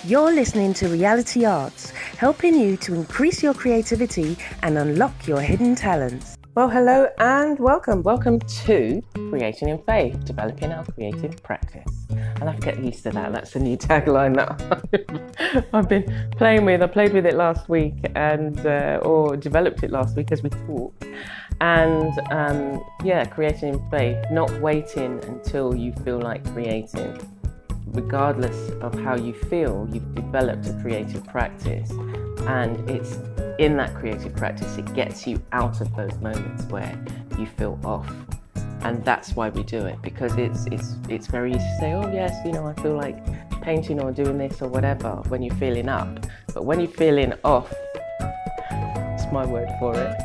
You're listening to Reality Arts, helping you to increase your creativity and unlock your hidden talents. Well, hello and welcome. Welcome to Creating in Faith, developing our creative practice. I'll have to get used to that. That's the new tagline that I've been playing with. I played with it last week or developed it last week as we talked. And creating in faith, not waiting until you feel like creating. Regardless of how you feel, you've developed a creative practice, and it's in that creative practice, it gets you out of those moments where you feel off. And that's why we do it, because it's very easy to say, oh yes, I feel like painting or doing this or whatever when you're feeling up. But when you're feeling off, it's my word for it,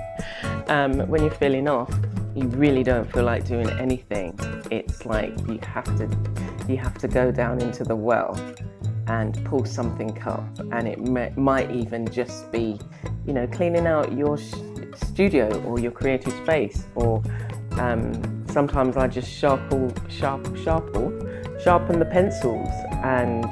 when you're feeling off, you really don't feel like doing anything. It's like you have to go down into the well and pull something up, and it might even just be, cleaning out your studio or your creative space, or sometimes I just sharpen the pencils and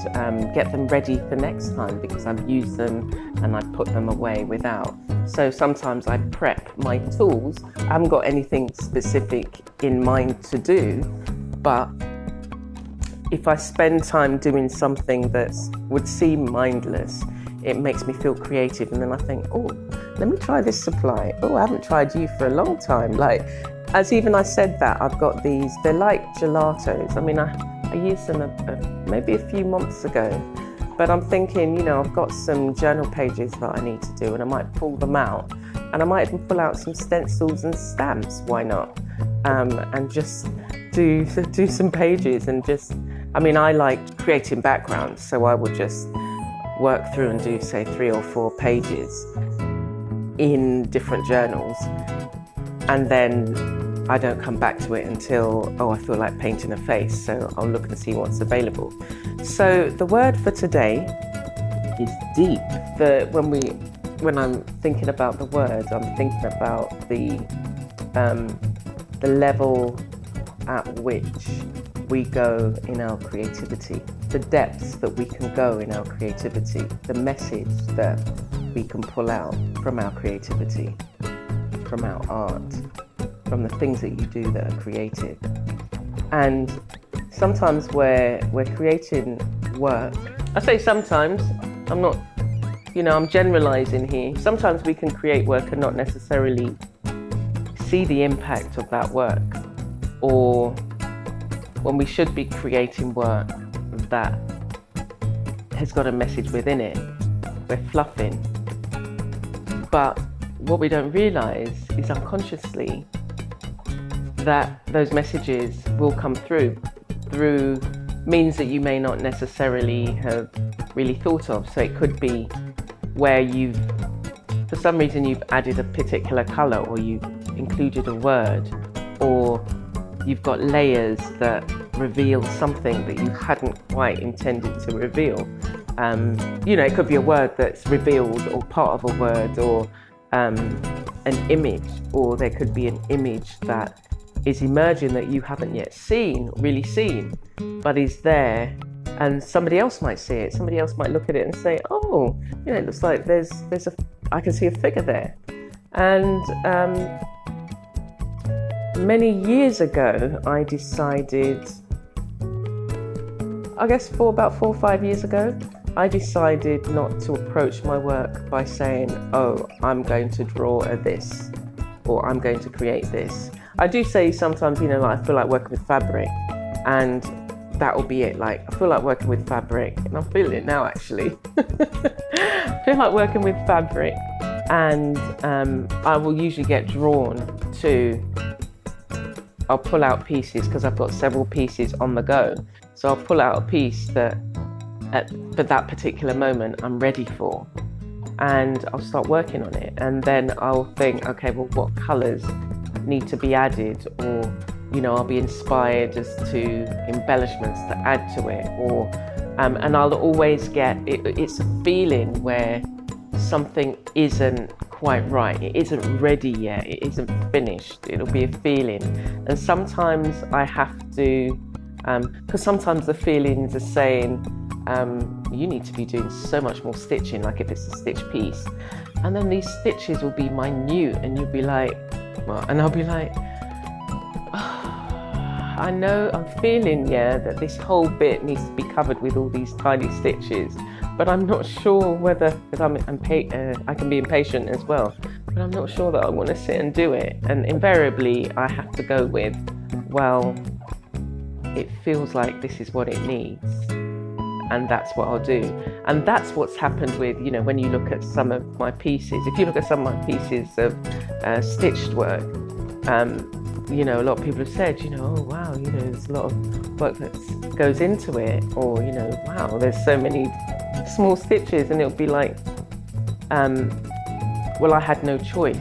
get them ready for next time because I've used them and I've put them away without. So sometimes I prep my tools. I haven't got anything specific in mind to do, but if I spend time doing something that would seem mindless, it makes me feel creative. And then I think, oh, let me try this supply. Oh, I haven't tried you for a long time. Like, as even I said that, I've got these, they're like gelatos. I mean, I used them maybe a few months ago, but I'm thinking, I've got some journal pages that I need to do, and I might pull them out, and I might even pull out some stencils and stamps. Why not? And just do some pages and I like creating backgrounds, so I would just work through and do, say, 3 or 4 pages in different journals, and then I don't come back to it until, I feel like painting a face, so I'll look and see what's available. So the word for today is deep. When I'm thinking about the word, I'm thinking about the level at which we go in our creativity, the depths that we can go in our creativity, the message that we can pull out from our creativity, from our art, from the things that you do that are creative. And sometimes we're creating work. I say sometimes, I'm not, I'm generalizing here. Sometimes we can create work and not necessarily see the impact of that work, or when we should be creating work that has got a message within it, we're fluffing. But what we don't realize is unconsciously that those messages will come through means that you may not necessarily have really thought of. So it could be where for some reason you've added a particular color, or you've included a word, or you've got layers that reveal something that you hadn't quite intended to reveal. It could be a word that's revealed, or part of a word, or an image, or there could be an image that is emerging that you haven't yet really seen, but is there, and somebody else might see it. Somebody else might look at it and say, oh, it looks like I can see a figure there. And many years ago, I decided, I guess about 4 or 5 years ago, I decided not to approach my work by saying, oh, I'm going to draw this, or I'm going to create this. I do say sometimes, like I feel like working with fabric, and that will be it. Like, I feel like working with fabric, and I'm feeling it now actually. I feel like working with fabric, and I will usually get drawn to, I'll pull out pieces because I've got several pieces on the go. So I'll pull out a piece that for that particular moment I'm ready for, and I'll start working on it. And then I'll think, okay, well, what colours need to be added, or I'll be inspired as to embellishments to add to it, or and I'll always get it's a feeling where something isn't quite right, it isn't ready yet, it isn't finished. It'll be a feeling, and sometimes I have to because sometimes the feelings are saying, you need to be doing so much more stitching, like if it's a stitch piece. And then these stitches will be minute, and you'll be like, well, and I'll be like, oh, I know, I'm feeling, that this whole bit needs to be covered with all these tiny stitches, but I'm not sure whether, because I can be impatient as well, but I'm not sure that I want to sit and do it. And invariably I have to go with, well, it feels like this is what it needs, and that's what I'll do. And that's what's happened with, when you look at some of my pieces, if you look at some of my pieces of stitched work, a lot of people have said, oh wow, there's a lot of work that goes into it, or wow, there's so many small stitches. And it'll be like, well, I had no choice.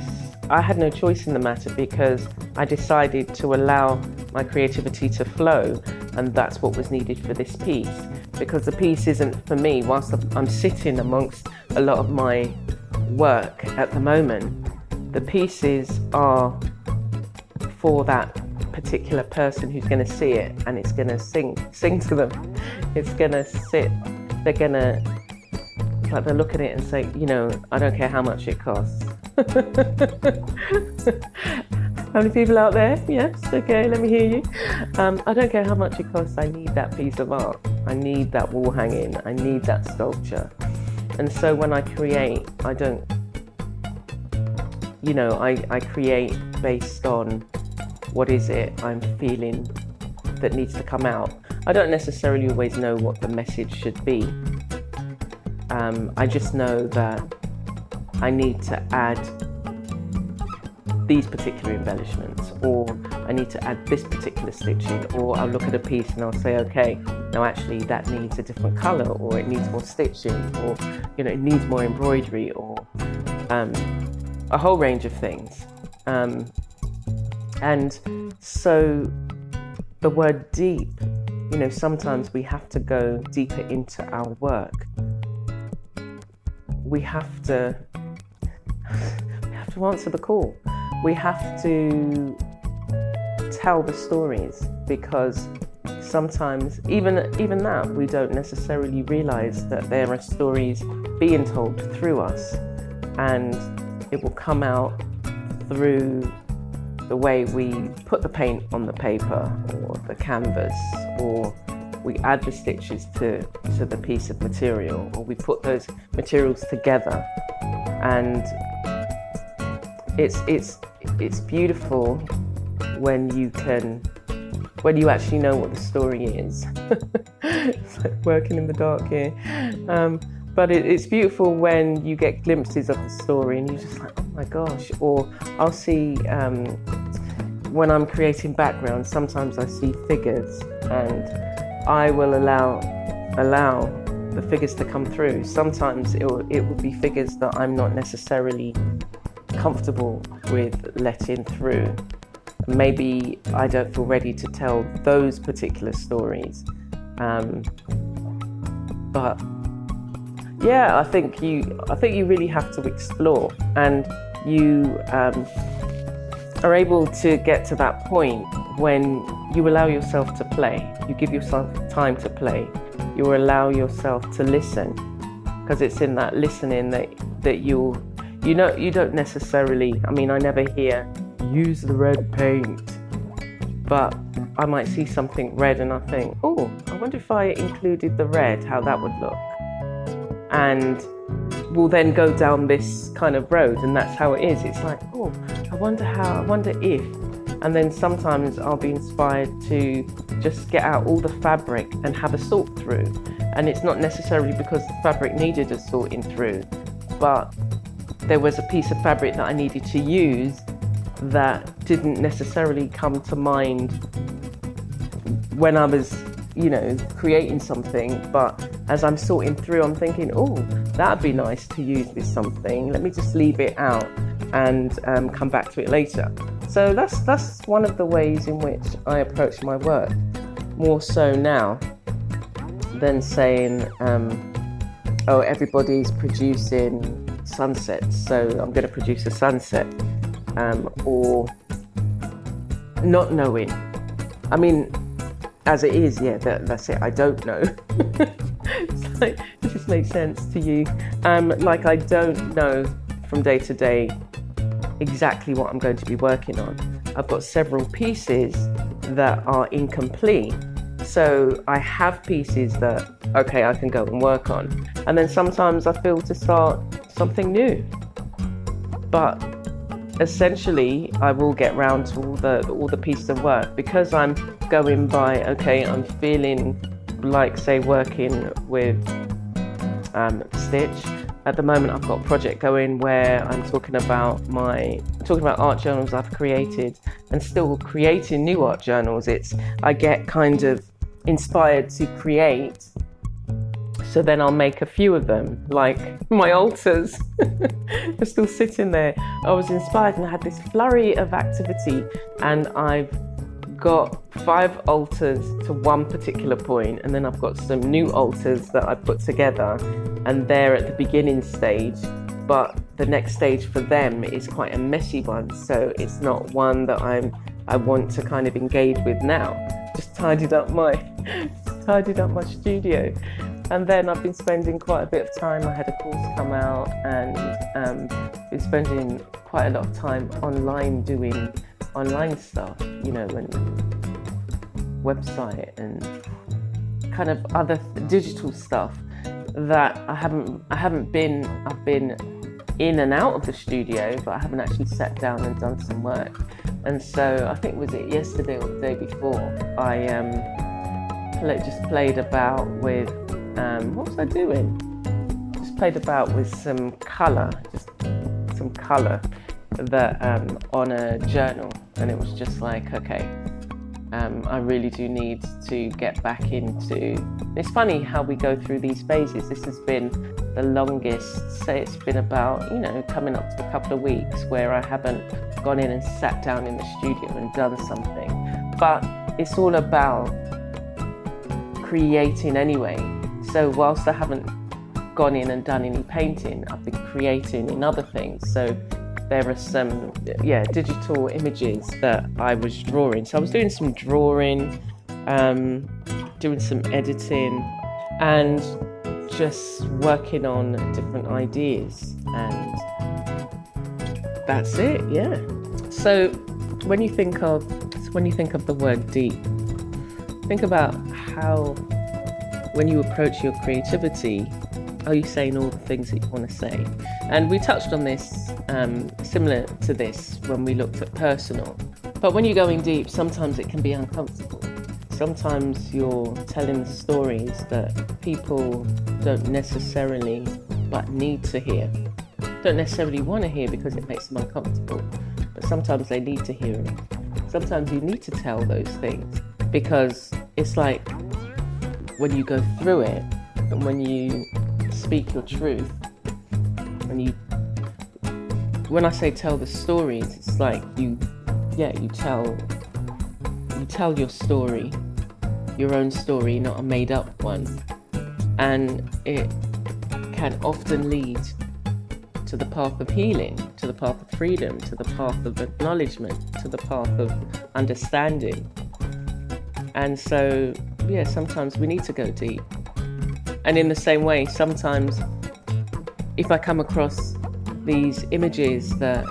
I had no choice in the matter, because I decided to allow my creativity to flow, and that's what was needed for this piece. Because the piece isn't for me, whilst I'm sitting amongst a lot of my work at the moment, the pieces are for that particular person who's going to see it, and it's going to sing to them. It's going to sit, they're going to, like, they'll look at it and say, I don't care how much it costs. How many people out there? Yes, okay, let me hear you. I don't care how much it costs, I need that piece of art. I need that wall hanging, I need that sculpture. And so when I create, I don't, I create based on what is it I'm feeling that needs to come out. I don't necessarily always know what the message should be. I just know that I need to add these particular embellishments, or I need to add this particular stitching, or I'll look at a piece and I'll say, okay, now actually that needs a different colour, or it needs more stitching, or it needs more embroidery, or a whole range of things. And so the word deep, sometimes we have to go deeper into our work. We have to answer the call. We have to tell the stories, because sometimes even that, we don't necessarily realize that there are stories being told through us, and it will come out through the way we put the paint on the paper or the canvas, or we add the stitches to the piece of material, or we put those materials together. And it's beautiful when you actually know what the story is. It's like working in the dark here. But it's beautiful when you get glimpses of the story and you're just like, oh my gosh. Or I'll see, when I'm creating backgrounds, sometimes I see figures, and I will allow the figures to come through. Sometimes it will be figures that I'm not necessarily comfortable with letting through. Maybe I don't feel ready to tell those particular stories. But yeah, I think you really have to explore, and you are able to get to that point when you allow yourself to play. You give yourself time to play. You allow yourself to listen, because it's in that listening that you don't necessarily, I never hear use the red paint, but I might see something red and I think, oh, I wonder if I included the red, how that would look. And we'll then go down this kind of road, and that's how it is. It's like, oh, I wonder if, and then sometimes I'll be inspired to just get out all the fabric and have a sort through. And it's not necessarily because the fabric needed a sorting through, but there was a piece of fabric that I needed to use that didn't necessarily come to mind when I was, creating something. But as I'm sorting through, I'm thinking, oh, that'd be nice to use this something. Let me just leave it out and come back to it later. So that's one of the ways in which I approach my work, more so now than saying, oh, everybody's producing sunsets, so I'm going to produce a sunset, or not knowing. As it is, yeah, that's it, I don't know. It just makes sense to you. Like I don't know from day to day exactly what I'm going to be working on. I've got several pieces that are incomplete. So I have pieces that, okay, I can go and work on. And then sometimes I feel to start something new. But essentially, I will get round to all the pieces of work because I'm going by, okay, I'm feeling like, say, working with Stitch. At the moment, I've got a project going where I'm talking about art journals I've created and still creating new art journals. I get kind of inspired to create, so then I'll make a few of them, like my altars. They're still sitting there. I was inspired and I had this flurry of activity, and I've got 5 altars to one particular point, and then I've got some new altars that I put together, and they're at the beginning stage, but the next stage for them is quite a messy one, so it's not one that I want to kind of engage with now. Just tidied up my studio. And then I've been spending quite a bit of time. I had a course come out, and been spending quite a lot of time online doing online stuff, you know, and website and kind of other digital stuff that I've been in and out of the studio, but I haven't actually sat down and done some work. And so I think, was it yesterday or the day before, I just played about with what was I doing? Just played about with some colour that on a journal, and it was just like, okay, I really do need to get back into. It's funny how we go through these phases. This has been the longest, say it's been about, you know, coming up to a couple of weeks where I haven't gone in and sat down in the studio and done something. But it's all about creating anyway. So whilst I haven't gone in and done any painting, I've been creating in other things. So there are some digital images that I was drawing. So I was doing some drawing, doing some editing, and just working on different ideas, and that's it. Yeah. So when you think of the word deep, think about how, when you approach your creativity, are you saying all the things that you want to say? And we touched on this, similar to this, when we looked at personal. But when you're going deep, sometimes it can be uncomfortable. Sometimes you're telling stories that people don't necessarily but need to hear. Don't necessarily want to hear because it makes them uncomfortable. But sometimes they need to hear it. Sometimes you need to tell those things because it's like when you go through it and when you speak your truth, when I say tell the stories, it's like you tell your story, your own story, not a made up one. And it can often lead to the path of healing, to the path of freedom, to the path of acknowledgement, to the path of understanding. And so, sometimes we need to go deep. And in the same way, sometimes if I come across these images that,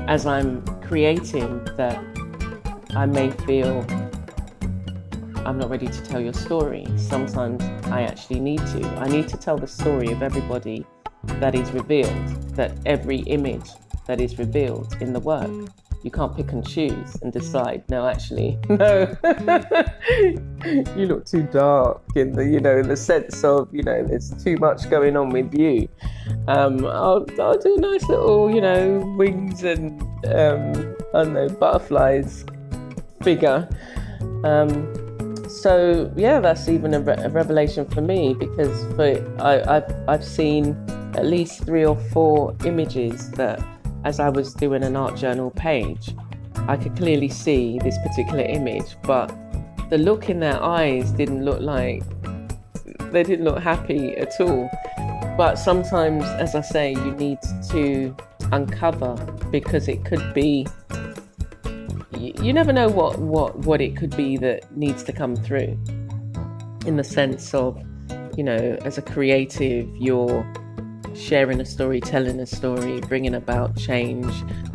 as I'm creating, that I may feel I'm not ready to tell your story, sometimes I actually need to. I need to tell the story of everybody that is revealed, that every image that is revealed in the work. You can't pick and choose and decide, no, you look too dark in the sense of, there's too much going on with you. I'll do a nice little, wings and, butterflies figure. So that's even a revelation for me, because I've seen at least 3 or 4 images that, as I was doing an art journal page, I could clearly see this particular image, but the look in their eyes didn't look happy at all. But sometimes, as I say, you need to uncover, because it could be, you never know what it could be that needs to come through, in the sense of as a creative, you're sharing a story, telling a story, bringing about change,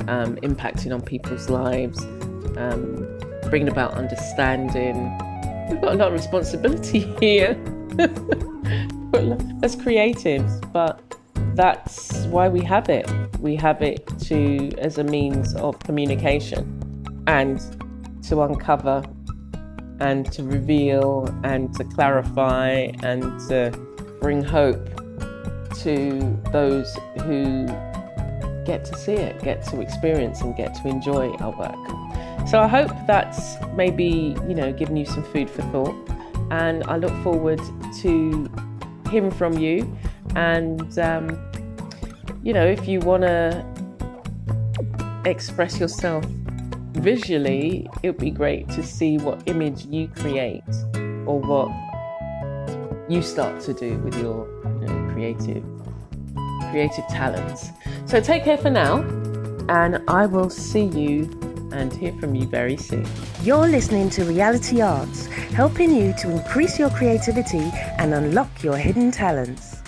impacting on people's lives, bringing about understanding. We've got a lot of responsibility here as creatives, but that's why we have it. We have it as a means of communication and to uncover and to reveal and to clarify and to bring hope to those who get to see it, get to experience and get to enjoy our work. So I hope that's maybe, given you some food for thought, and I look forward to hearing from you. And, if you want to express yourself visually, it would be great to see what image you create or what you start to do with your creative talents. So take care for now, and I will see you and hear from you very soon. You're listening to Reality Arts, helping you to increase your creativity and unlock your hidden talents.